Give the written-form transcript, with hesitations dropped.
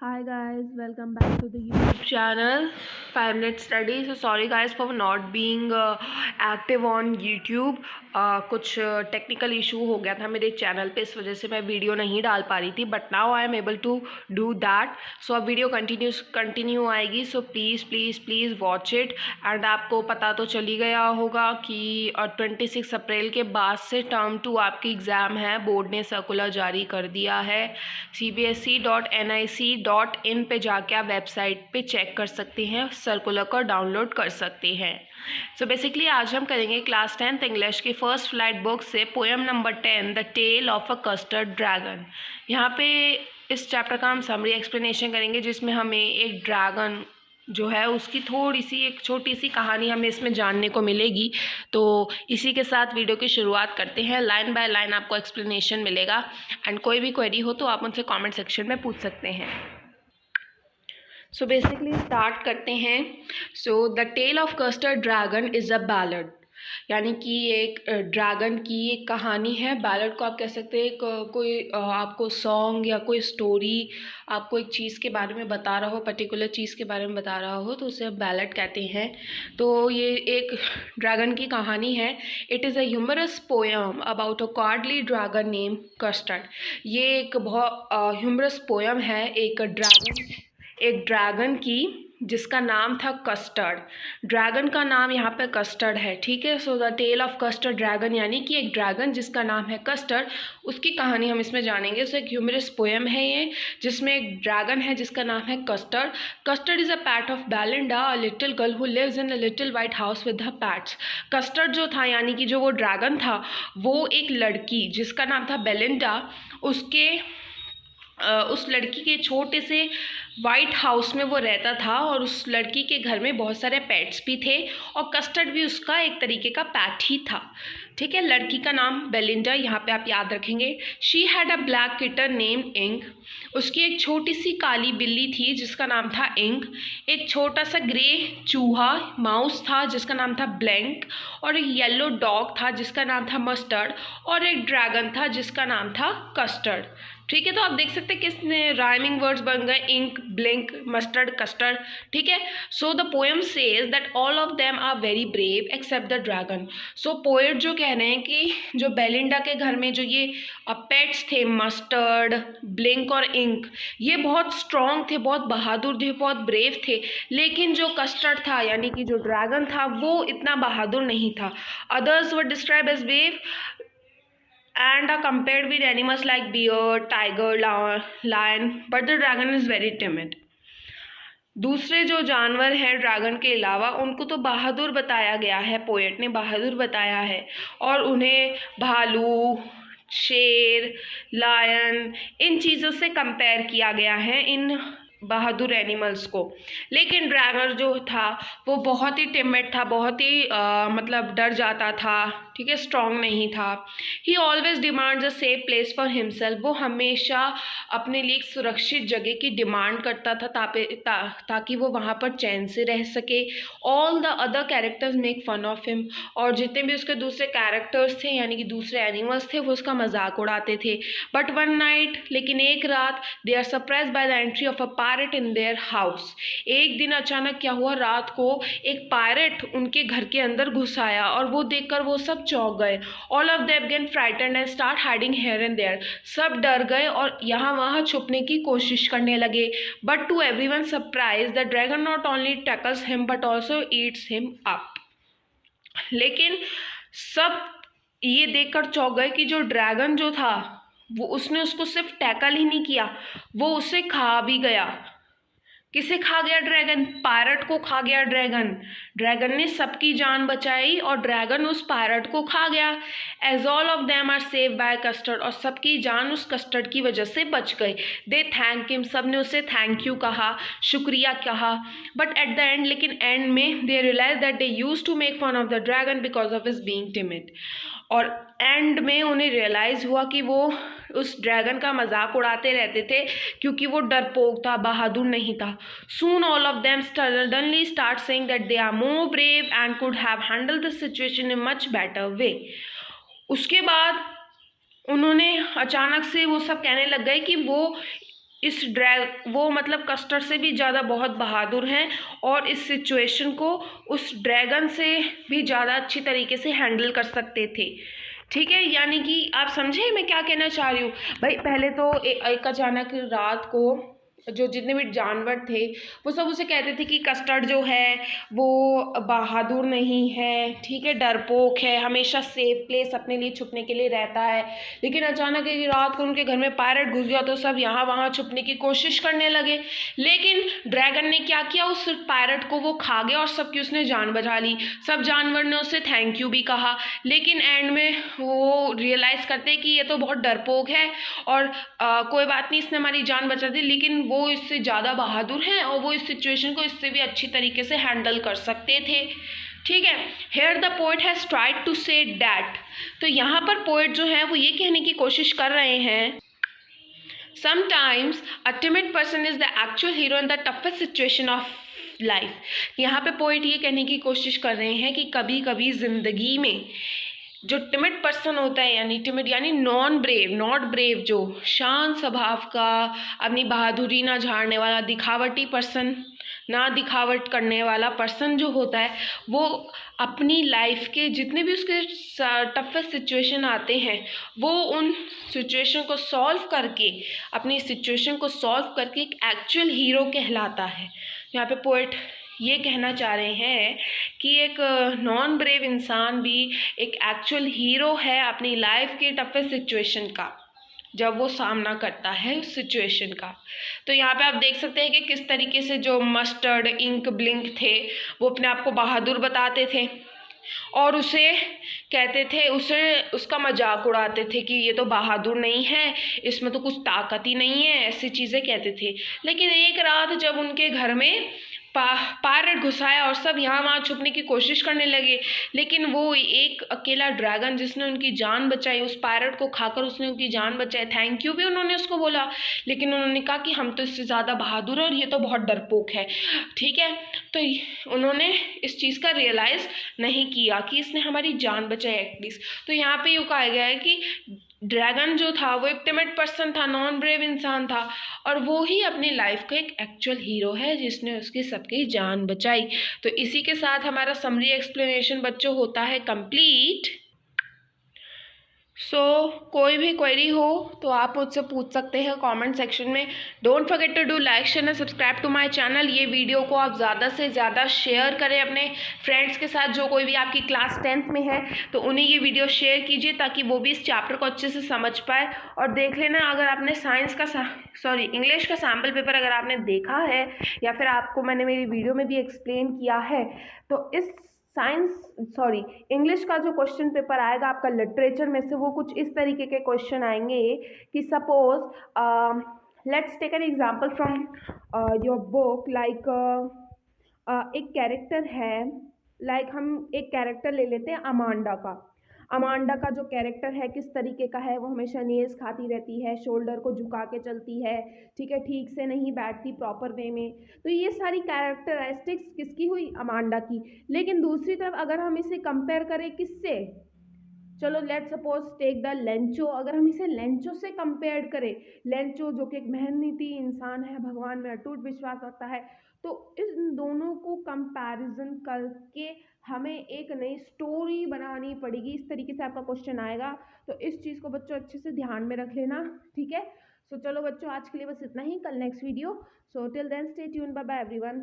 Hi guys, welcome back to the YouTube channel 5 Minute Study. So sorry guys for not being active on YouTube. कुछ technical issue हो गया था मेरे channel पे, इस वजह से मैं वीडियो नहीं डाल पा रही थी. But now I am able to do that. So अब वीडियो कंटिन्यू आएगी. So please watch it. And आपको पता तो चली गया होगा कि 26 अप्रैल के बाद से टर्म 2 आपकी एग्ज़ाम है. बोर्ड ने सर्कुलर जारी कर दिया है. cbse.nic.in पे जाके आप वेबसाइट पे चेक कर सकते हैं, सर्कुलर को डाउनलोड कर सकते हैं. सो बेसिकली आज हम करेंगे क्लास 10th इंग्लिश की फर्स्ट फ्लाइट बुक से poem number 10 the tale of a custard dragon. यहाँ पे इस चैप्टर का हम समरी एक्सप्लेनेशन करेंगे, जिसमें हमें एक ड्रैगन जो है उसकी थोड़ी सी एक छोटी सी कहानी हमें इसमें जानने को मिलेगी. तो इसी के साथ वीडियो की शुरुआत करते हैं. लाइन बाय लाइन आपको एक्सप्लेनेशन मिलेगा. एंड कोई भी क्वेरी हो तो आप मुझसे कमेंट सेक्शन में पूछ सकते हैं. सो बेसिकली स्टार्ट करते हैं. So the tale of custard dragon is a ballad, यानी कि एक ड्रैगन की एक कहानी है. बैलड को आप कह सकते हैं कोई आपको सॉन्ग या कोई स्टोरी आपको एक चीज़ के बारे में बता रहा हो, पर्टिकुलर चीज़ के बारे में बता रहा हो, तो उसे हम बैलड कहते हैं. तो ये एक ड्रैगन की कहानी है. It is a humorous poem about a cuddly dragon name Custard. ये एक बहुत ह्यूमरस पोएम है एक ड्रैगन की जिसका नाम था कस्टर्ड. ड्रैगन का नाम यहाँ पे कस्टर्ड है, ठीक है. So the tale of custard dragon, यानी कि एक ड्रैगन जिसका नाम है कस्टर्ड, उसकी कहानी हम इसमें जानेंगे. सो एक ह्यूमरस पोएम है ये, जिसमें एक ड्रैगन है जिसका नाम है custard. Custard is a pet of Belinda, a little girl who lives in a little white house with her pets. Custard जो था, यानी कि जो वो ड्रैगन था, वो एक लड़की जिसका नाम था बेलिंडा, उस लड़की के छोटे से वाइट हाउस में वो रहता था. और उस लड़की के घर में बहुत सारे पेट्स भी थे, और कस्टर्ड भी उसका एक तरीके का पेट ही था, ठीक है. लड़की का नाम बेलिंडा, यहाँ पे आप याद रखेंगे. She had a black kitten name ink. उसकी एक छोटी सी काली बिल्ली थी जिसका नाम था इंक. एक छोटा सा ग्रे चूहा माउस था जिसका नाम था ब्लैंक. और एक येलो डॉग था जिसका नाम था मस्टर्ड. और एक ड्रैगन था जिसका नाम था कस्टर्ड, ठीक है. तो आप देख सकते हैं किसने राइमिंग वर्ड्स बन गए, इंक, ब्लिंक, मस्टर्ड, कस्टर्ड, ठीक है. So the poem says that all of them are very brave except the dragon. So poet जो कह रहे हैं कि जो बेलिंडा के घर में जो ये पेट्स थे, मस्टर्ड, ब्लिंक और इंक, ये बहुत स्ट्रॉन्ग थे, बहुत बहादुर थे, बहुत ब्रेव थे. लेकिन जो कस्टर्ड था, यानी कि जो ड्रैगन था, वो इतना बहादुर नहीं था. Others were describe as brave and are compared with animals like bear, tiger, lion, but the dragon is very timid. दूसरे जो जानवर हैं ड्रैगन के अलावा, उनको तो बहादुर बताया गया है, पोएट ने बहादुर बताया है, और उन्हें भालू, शेर, लायन, इन चीज़ों से कंपेयर किया गया है, इन बहादुर एनिमल्स को. लेकिन ड्रैगन जो था वो बहुत ही टिमिड था, बहुत ही मतलब डर जाता था, ठीक है, स्ट्रॉन्ग नहीं था. ही always demands a safe place for himself. वो हमेशा अपने लिए एक सुरक्षित जगह की डिमांड करता था ताकि वो वहाँ पर चैन से रह सके. All the other characters make fun of him. और जितने भी उसके दूसरे कैरेक्टर्स थे, यानी कि दूसरे एनिमल्स थे, वो उसका मजाक उड़ाते थे. बट वन नाइट, लेकिन एक रात, they are surprise by the entry of a pirate in their house. एक दिन अचानक क्या हुआ, रात को एक पायरेट उनके घर के अंदर घुस आया, और वो देखकर वो सब चौंक गए. All of them get frightened and start hiding here and there. सब डर गए और यहाँ वहाँ छुपने की कोशिश करने लगे. But to everyone surprise the dragon not only tackles him but also eats him up. लेकिन सब ये देखकर चौंक गए कि जो ड्रैगन जो था, वो उसने उसको सिर्फ टैकल ही नहीं किया, वो उसे खा भी गया. किसे खा गया? ड्रैगन. पायरट को खा गया ड्रैगन. ड्रैगन ने सबकी जान बचाई और ड्रैगन उस पायरट को खा गया. As all of them are save by custard. और सबकी जान उस कस्टर्ड की वजह से बच गई. They thank him. सब ने उसे थैंक यू कहा, शुक्रिया कहा. बट एट द एंड, लेकिन एंड में, they realise that they use to make fun of the dragon because of his being timid. और एंड में उन्हें रियलाइज़ हुआ कि वो उस ड्रैगन का मजाक उड़ाते रहते थे क्योंकि वो डरपोक था, बहादुर नहीं था. Soon all of them suddenly start saying that they are more brave and could have handle the situation in much better way. उसके बाद उन्होंने अचानक से वो सब कहने लग गए कि वो इस ड्रैग वो मतलब कस्टर्ड से भी ज़्यादा बहुत बहादुर हैं और इस सिचुएशन को उस ड्रैगन से भी ज़्यादा अच्छी तरीके से हैंडल कर सकते थे। ठीक है, यानी कि आप समझे मैं क्या कहना चाह रही हूँ। भाई पहले तो एक अचानक रात को जो जितने भी जानवर थे वो सब उसे कहते थे कि कस्टर्ड जो है वो बहादुर नहीं है, ठीक है, डरपोक है, हमेशा सेफ प्लेस अपने लिए छुपने के लिए रहता है। लेकिन अचानक एक रात को उनके घर में पायरेट घुस गया तो सब यहाँ वहाँ छुपने की कोशिश करने लगे। लेकिन ड्रैगन ने क्या किया, उस पायरेट को वो खा गया और सबकी उसने जान बचा ली। सब जानवर ने उसे थैंक यू भी कहा। लेकिन एंड में वो रियलाइज़ करते कि ये तो बहुत डरपोक है और कोई बात नहीं, इसने हमारी जान बचा दी, लेकिन वो इससे ज़्यादा बहादुर हैं और वो इस सिचुएशन को इससे भी अच्छी तरीके से हैंडल कर सकते थे। ठीक है, here the poet has tried to say that. तो यहाँ पर पोएट जो है वो ये कहने की कोशिश कर रहे हैं, sometimes a timid person is the actual hero in the toughest situation of life. यहाँ पे पोएट ये कहने की कोशिश कर रहे हैं कि कभी कभी ज़िंदगी में जो टिमिड पर्सन होता है, यानी टिमिड यानी नॉट ब्रेव, जो शांत स्वभाव का, अपनी बहादुरी ना झाड़ने वाला, दिखावटी पर्सन, ना दिखावट करने वाला पर्सन जो होता है, वो अपनी लाइफ के जितने भी उसके टफेस्ट सिचुएशन आते हैं वो उन सिचुएशन को सॉल्व करके, अपनी सिचुएशन को सॉल्व करके एक एक्चुअल हीरो कहलाता है। यहाँ पे पोएट ये कहना चाह रहे हैं कि एक नॉन ब्रेव इंसान भी एक एक्चुअल हीरो है अपनी लाइफ के टफेस्ट सिचुएशन का, जब वो सामना करता है उस सिचुएशन का। तो यहाँ पे आप देख सकते हैं कि किस तरीके से जो मस्टर्ड, इंक, ब्लिंक थे वो अपने आप को बहादुर बताते थे और उसे कहते थे, उसे उसका मजाक उड़ाते थे कि ये तो बहादुर नहीं है, इसमें तो कुछ ताकत ही नहीं है, ऐसी चीज़ें कहते थे। लेकिन एक रात जब उनके घर में पायरेट घुसाया और सब यहाँ वहाँ छुपने की कोशिश करने लगे, लेकिन वो एक अकेला ड्रैगन जिसने उनकी जान बचाई, उस पायरेट को खाकर उसने उनकी जान बचाई, थैंक यू भी उन्होंने उसको बोला, लेकिन उन्होंने कहा कि हम तो इससे ज़्यादा बहादुर हैं और ये तो बहुत डरपोक है। ठीक है, तो उन्होंने इस चीज़ का रियलाइज़ नहीं किया कि इसने हमारी जान बचाई एटलीस्ट। तो यहाँ पे यूँ कहा गया है कि ड्रैगन जो था वो एक टिमिड पर्सन था, नॉन ब्रेव इंसान था और वो ही अपनी लाइफ का एक एक्चुअल हीरो है जिसने उसकी सबकी जान बचाई। तो इसी के साथ हमारा समरी एक्सप्लेनेशन बच्चों होता है कंप्लीट। कोई भी क्वेरी हो तो आप मुझसे पूछ सकते हैं कमेंट सेक्शन में। Don't forget to do like, share and subscribe to my channel. ये वीडियो को आप ज़्यादा से ज़्यादा शेयर करें अपने फ्रेंड्स के साथ, जो कोई भी आपकी क्लास 10th में है तो उन्हें ये वीडियो शेयर कीजिए ताकि वो भी इस चैप्टर को अच्छे से समझ पाए। और देख लेना, अगर आपने इंग्लिश का सैम्पल पेपर अगर आपने देखा है या फिर आपको मैंने मेरी वीडियो में भी एक्सप्लेन किया है, तो इस इंग्लिश का जो क्वेश्चन पेपर आएगा आपका लिटरेचर में से, वो कुछ इस तरीके के क्वेश्चन आएंगे कि suppose let's take an example from your book, like एक कैरेक्टर है, हम एक कैरेक्टर ले लेते हैं अमांडा का। अमांडा का जो कैरेक्टर है किस तरीके का है, वो हमेशा नेल्स खाती रहती है, शोल्डर को झुका के चलती है, ठीक है, ठीक से नहीं बैठती प्रॉपर वे में। तो ये सारी कैरेक्टरिस्टिक्स किसकी हुई, अमांडा की। लेकिन दूसरी तरफ अगर हम इसे कंपेयर करें किससे, चलो let's suppose take the Lencho, अगर हम इसे लेंचो से कंपेयर करें, लेंचो जो कि एक मेहनती इंसान है, भगवान में अटूट विश्वास रखता है, तो इन दोनों को कंपैरिजन करके हमें एक नई स्टोरी बनानी पड़ेगी। इस तरीके से आपका क्वेश्चन आएगा, तो इस चीज़ को बच्चों अच्छे से ध्यान में रख लेना, ठीक है। चलो बच्चों आज के लिए बस इतना ही, कल next video. Till then stay tune, bye bye everyone.